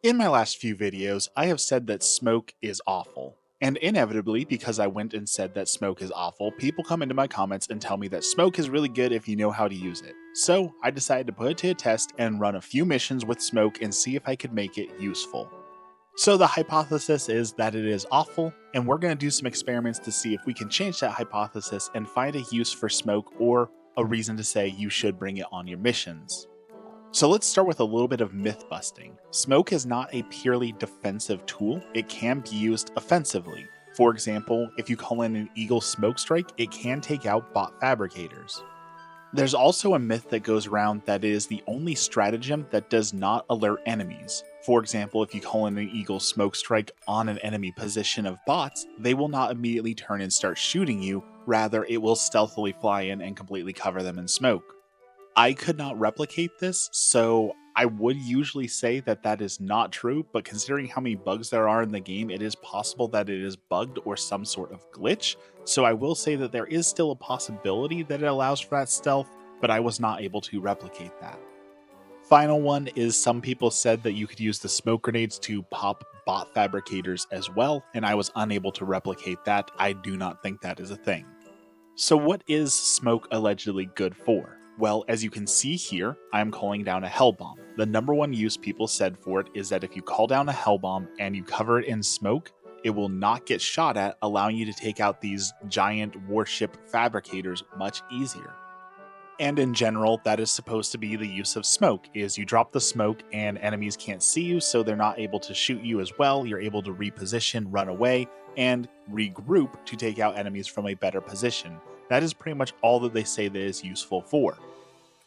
In my last few videos, I have said that smoke is awful. And inevitably, because I went and said that smoke is awful, people come into my comments and tell me that smoke is really good if you know how to use it. So I decided to put it to a test and run a few missions with smoke and see if I could make it useful. So the hypothesis is that it is awful, and we're going to do some experiments to see if we can change that hypothesis and find a use for smoke or a reason to say you should bring it on your missions. So let's start with a little bit of myth busting. Smoke is not a purely defensive tool, it can be used offensively. For example, if you call in an Eagle smoke strike, it can take out bot fabricators. There's also a myth that goes around that it is the only stratagem that does not alert enemies. For example, if you call in an Eagle smoke strike on an enemy position of bots, they will not immediately turn and start shooting you, rather it will stealthily fly in and completely cover them in smoke. I could not replicate this, so I would usually say that that is not true, but considering how many bugs there are in the game, it is possible that it is bugged or some sort of glitch, so I will say that there is still a possibility that it allows for that stealth, but I was not able to replicate that. Final one is some people said that you could use the smoke grenades to pop bot fabricators as well, and I was unable to replicate that. I do not think that is a thing. So what is smoke allegedly good for? Well, as you can see here, I am calling down a hell bomb. The number one use people said for it is that if you call down a hell bomb and you cover it in smoke, it will not get shot at, allowing you to take out these giant warship fabricators much easier. And in general, that is supposed to be the use of smoke, is you drop the smoke and enemies can't see you, so they're not able to shoot you as well. You're able to reposition, run away, and regroup to take out enemies from a better position. That is pretty much all that they say that is useful for.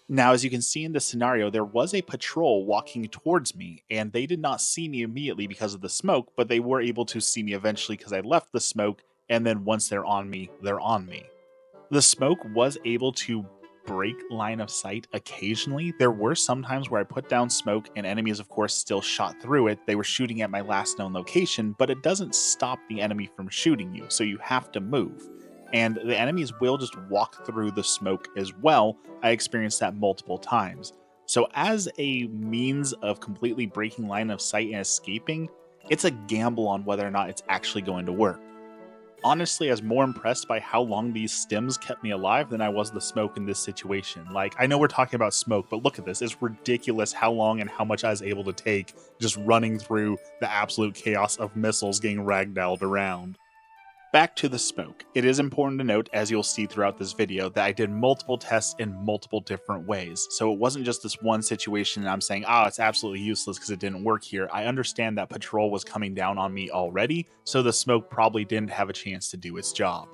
Now, as you can see in this scenario, there was a patrol walking towards me, and they did not see me immediately because of the smoke, but they were able to see me eventually because I left the smoke, and then once they're on me, they're on me. The smoke was able to break line of sight occasionally. There were some times where I put down smoke and enemies, of course, still shot through it. They were shooting at my last known location, but it doesn't stop the enemy from shooting you, so you have to move. And the enemies will just walk through the smoke as well. I experienced that multiple times. So as a means of completely breaking line of sight and escaping, it's a gamble on whether or not it's actually going to work. Honestly, I was more impressed by how long these stems kept me alive than I was the smoke in this situation. Like, I know we're talking about smoke, but look at this. It's ridiculous how long and how much I was able to take just running through the absolute chaos of missiles getting ragdolled around. Back to the smoke. It is important to note, as you'll see throughout this video, that I did multiple tests in multiple different ways. So it wasn't just this one situation and I'm saying, it's absolutely useless because it didn't work here. I understand that patrol was coming down on me already, so the smoke probably didn't have a chance to do its job.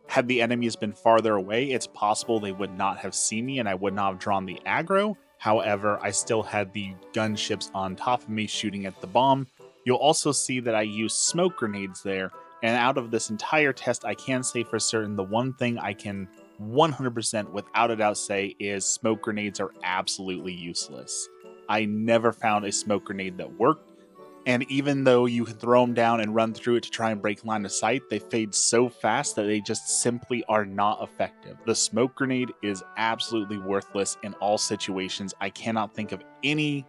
Had the enemies been farther away, it's possible they would not have seen me and I would not have drawn the aggro. However, I still had the gunships on top of me shooting at the bomb. You'll also see that I used smoke grenades there. And out of this entire test, I can say for certain the one thing I can 100% without a doubt say is smoke grenades are absolutely useless. I never found a smoke grenade that worked. And even though you can throw them down and run through it to try and break line of sight, they fade so fast that they just simply are not effective. The smoke grenade is absolutely worthless in all situations. I cannot think of any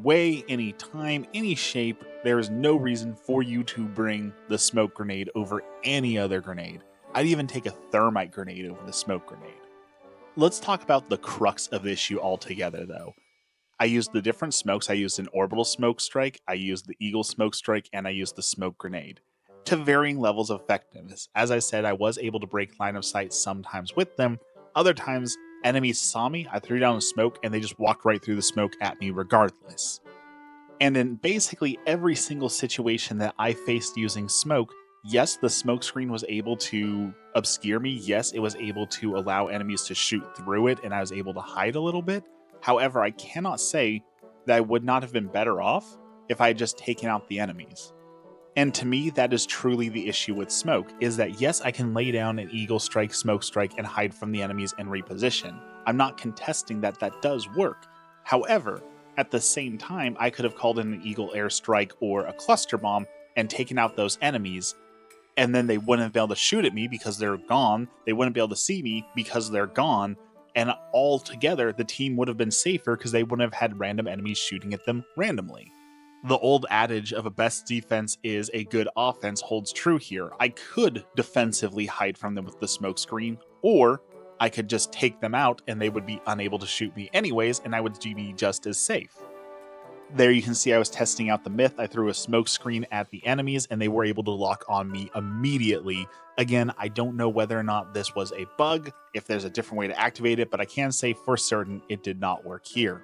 way, any time, any shape. There is no reason for you to bring the smoke grenade over any other grenade. I'd even take a thermite grenade over the smoke grenade. Let's talk about the crux of the issue altogether, though. I used the different smokes. I used an orbital smoke strike, I used the Eagle smoke strike, and I used the smoke grenade to varying levels of effectiveness. As I said, I was able to break line of sight sometimes with them. Other times, enemies saw me, I threw down a smoke, and they just walked right through the smoke at me regardless. And in basically every single situation that I faced using smoke, yes, the smoke screen was able to obscure me. Yes, it was able to allow enemies to shoot through it, and I was able to hide a little bit. However, I cannot say that I would not have been better off if I had just taken out the enemies. And to me, that is truly the issue with smoke, is that yes, I can lay down an Eagle strike, smoke strike, and hide from the enemies and reposition. I'm not contesting that that does work. However, at the same time, I could have called in an Eagle airstrike or a cluster bomb and taken out those enemies, and then they wouldn't be able to shoot at me because they're gone. They wouldn't be able to see me because they're gone. And all together, the team would have been safer because they wouldn't have had random enemies shooting at them randomly. The old adage of a best defense is a good offense holds true here. I could defensively hide from them with the smoke screen, or I could just take them out and they would be unable to shoot me anyways, and I would be just as safe. There you can see I was testing out the myth. I threw a smoke screen at the enemies and they were able to lock on me immediately. Again, I don't know whether or not this was a bug, if there's a different way to activate it, but I can say for certain it did not work here.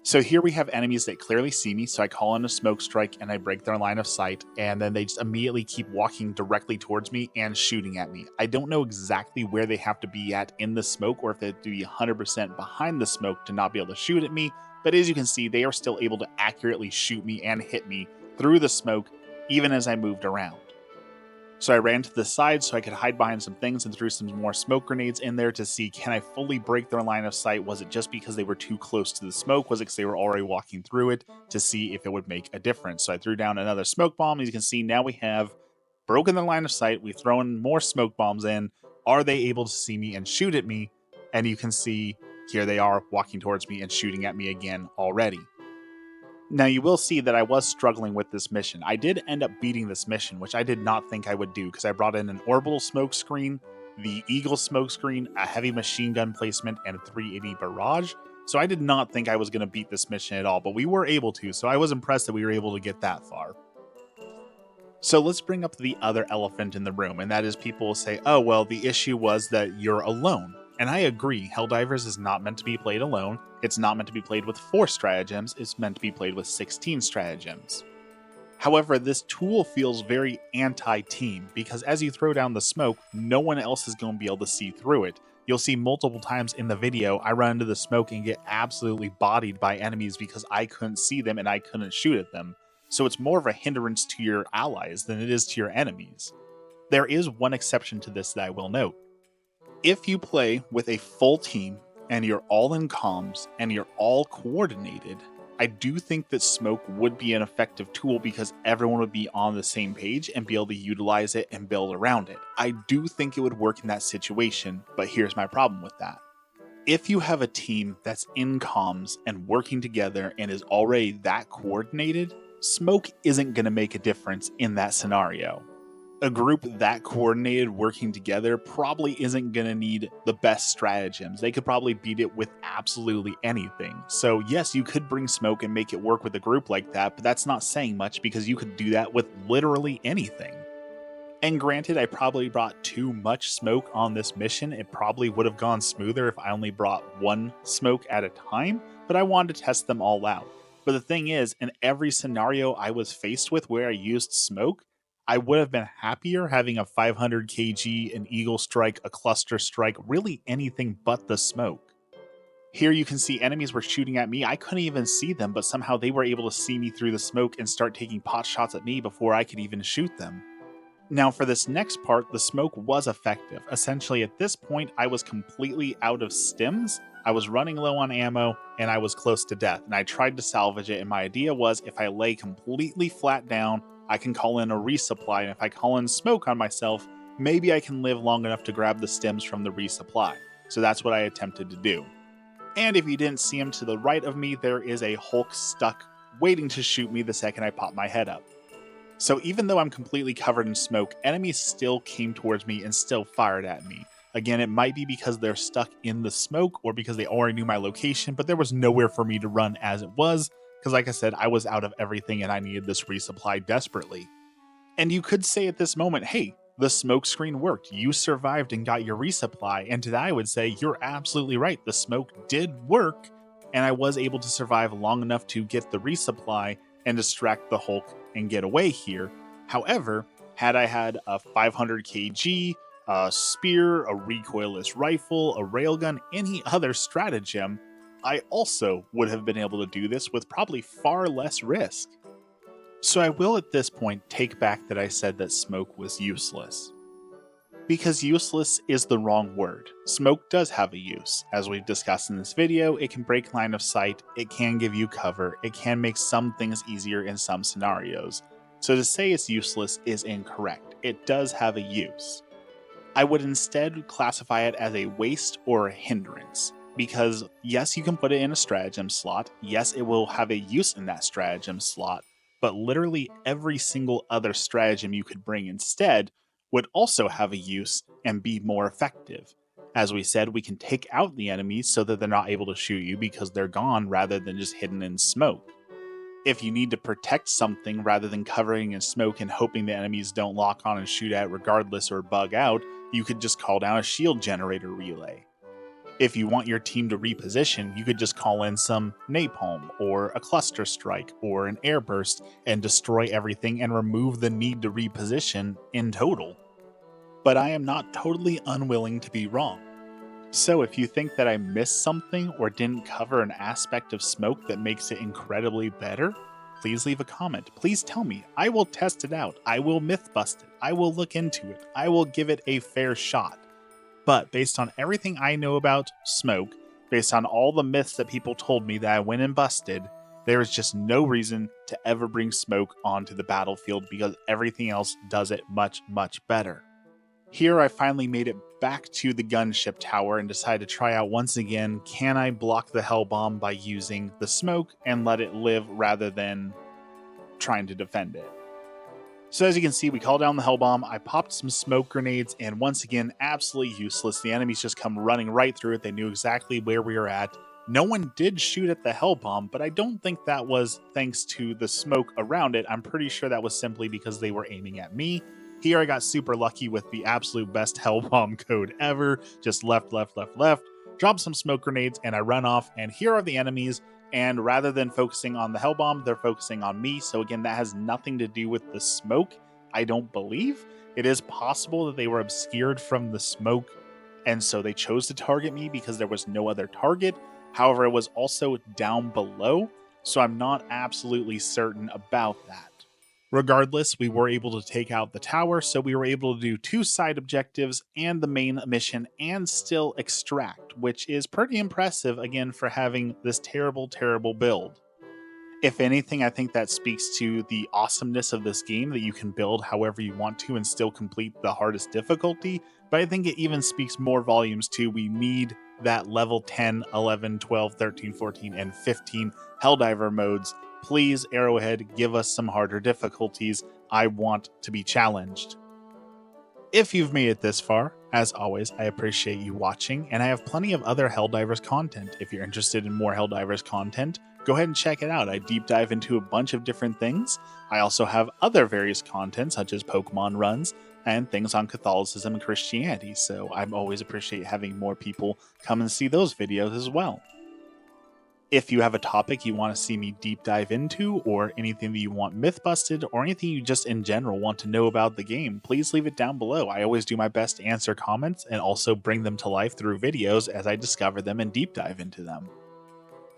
So here we have enemies that clearly see me, so I call in a smoke strike and I break their line of sight, and then they just immediately keep walking directly towards me and shooting at me. I don't know exactly where they have to be at in the smoke, or if they have to be 100% behind the smoke to not be able to shoot at me, but as you can see, they are still able to accurately shoot me and hit me through the smoke, even as I moved around. So I ran to the side so I could hide behind some things and threw some more smoke grenades in there to see, can I fully break their line of sight? Was it just because they were too close to the smoke? Was it because they were already walking through it, to see if it would make a difference? So I threw down another smoke bomb. As you can see, now we have broken their line of sight. We've thrown more smoke bombs in. Are they able to see me and shoot at me? And you can see here they are walking towards me and shooting at me again already. Now you will see that I was struggling with this mission. I did end up beating this mission, which I did not think I would do, because I brought in an orbital smoke screen, the Eagle smoke screen, a heavy machine gun placement, and a 380 barrage. So I did not think I was going to beat this mission at all, but we were able to, so I was impressed that we were able to get that far. So let's bring up the other elephant in the room, and that is people will say, oh, well, the issue was that you're alone. And I agree, Helldivers is not meant to be played alone. It's not meant to be played with 4 stratagems, it's meant to be played with 16 stratagems. However, this tool feels very anti-team, because as you throw down the smoke, no one else is going to be able to see through it. You'll see multiple times in the video, I run into the smoke and get absolutely bodied by enemies because I couldn't see them and I couldn't shoot at them. So it's more of a hindrance to your allies than it is to your enemies. There is one exception to this that I will note. If you play with a full team and you're all in comms and you're all coordinated, I do think that smoke would be an effective tool because everyone would be on the same page and be able to utilize it and build around it. I do think it would work in that situation, but here's my problem with that. If you have a team that's in comms and working together and is already that coordinated, smoke isn't going to make a difference in that scenario. A group that coordinated working together probably isn't going to need the best stratagems. They could probably beat it with absolutely anything. So yes, you could bring smoke and make it work with a group like that, but that's not saying much because you could do that with literally anything. And granted, I probably brought too much smoke on this mission. It probably would have gone smoother if I only brought one smoke at a time, but I wanted to test them all out. But the thing is, in every scenario I was faced with where I used smoke, I would have been happier having a 500 kg, an Eagle strike, a cluster strike, really anything but the smoke. Here you can see enemies were shooting at me. I couldn't even see them, but somehow they were able to see me through the smoke and start taking pot shots at me before I could even shoot them. Now for this next part, the smoke was effective. Essentially at this point, I was completely out of stims, I was running low on ammo, and I was close to death. And I tried to salvage it, and my idea was if I lay completely flat down, I can call in a resupply, and if I call in smoke on myself, maybe I can live long enough to grab the stems from the resupply. So that's what I attempted to do. And if you didn't see him to the right of me, there is a Hulk stuck waiting to shoot me the second I pop my head up. So even though I'm completely covered in smoke, enemies still came towards me and still fired at me. Again, it might be because they're stuck in the smoke or because they already knew my location, but there was nowhere for me to run as it was, because like I said, I was out of everything and I needed this resupply desperately. And you could say at this moment, hey, the smoke screen worked. You survived and got your resupply. And to that I would say, you're absolutely right. The smoke did work, and I was able to survive long enough to get the resupply and distract the Hulk and get away here. However, had I had a 500 kg, a spear, a recoilless rifle, a railgun, any other stratagem, I also would have been able to do this with probably far less risk. So I will at this point take back that I said that smoke was useless. Because useless is the wrong word. Smoke does have a use. As we've discussed in this video, it can break line of sight, it can give you cover, it can make some things easier in some scenarios. So to say it's useless is incorrect. It does have a use. I would instead classify it as a waste or a hindrance. Because yes, you can put it in a stratagem slot, yes, it will have a use in that stratagem slot, but literally every single other stratagem you could bring instead would also have a use and be more effective. As we said, we can take out the enemies so that they're not able to shoot you because they're gone rather than just hidden in smoke. If you need to protect something rather than covering in smoke and hoping the enemies don't lock on and shoot at regardless or bug out, you could just call down a shield generator relay. If you want your team to reposition, you could just call in some napalm or a cluster strike or an airburst and destroy everything and remove the need to reposition in total. But I am not totally unwilling to be wrong. So if you think that I missed something or didn't cover an aspect of smoke that makes it incredibly better, please leave a comment. Please tell me. I will test it out. I will myth bust it. I will look into it. I will give it a fair shot. But based on everything I know about smoke, based on all the myths that people told me that I went and busted, there is just no reason to ever bring smoke onto the battlefield because everything else does it much, much better. Here I finally made it back to the gunship tower and decided to try out once again, can I block the hell bomb by using the smoke and let it live rather than trying to defend it. So as you can see, we called down the hell bomb, I popped some smoke grenades, and once again, absolutely useless. The enemies just come running right through it. They knew exactly where we were at. No one did shoot at the hell bomb, but I don't think that was thanks to the smoke around it. I'm pretty sure that was simply because they were aiming at me. Here I got super lucky with the absolute best hell bomb code ever. Just left, drop some smoke grenades, and I run off, and here are the enemies. And rather than focusing on the hell bomb, they're focusing on me. So again, that has nothing to do with the smoke, I don't believe. It is possible that they were obscured from the smoke, and so they chose to target me because there was no other target. However, it was also down below, so I'm not absolutely certain about that. Regardless, we were able to take out the tower, so we were able to do 2 side objectives and the main mission and still extract, which is pretty impressive, again, for having this terrible, terrible build. If anything, I think that speaks to the awesomeness of this game, that you can build however you want to and still complete the hardest difficulty, but I think it even speaks more volumes to we need that level 10, 11, 12, 13, 14, and 15 Helldiver modes. Please, Arrowhead, give us some harder difficulties. I want to be challenged. If you've made it this far, as always, I appreciate you watching, and I have plenty of other Helldivers content. If you're interested in more Helldivers content, go ahead and check it out. I deep dive into a bunch of different things. I also have other various content, such as Pokemon runs, and things on Catholicism and Christianity, so I always appreciate having more people come and see those videos as well. If you have a topic you want to see me deep dive into, or anything that you want myth busted, or anything you just in general want to know about the game, please leave it down below. I always do my best to answer comments and also bring them to life through videos as I discover them and deep dive into them.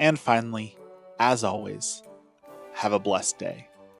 And finally, as always, have a blessed day.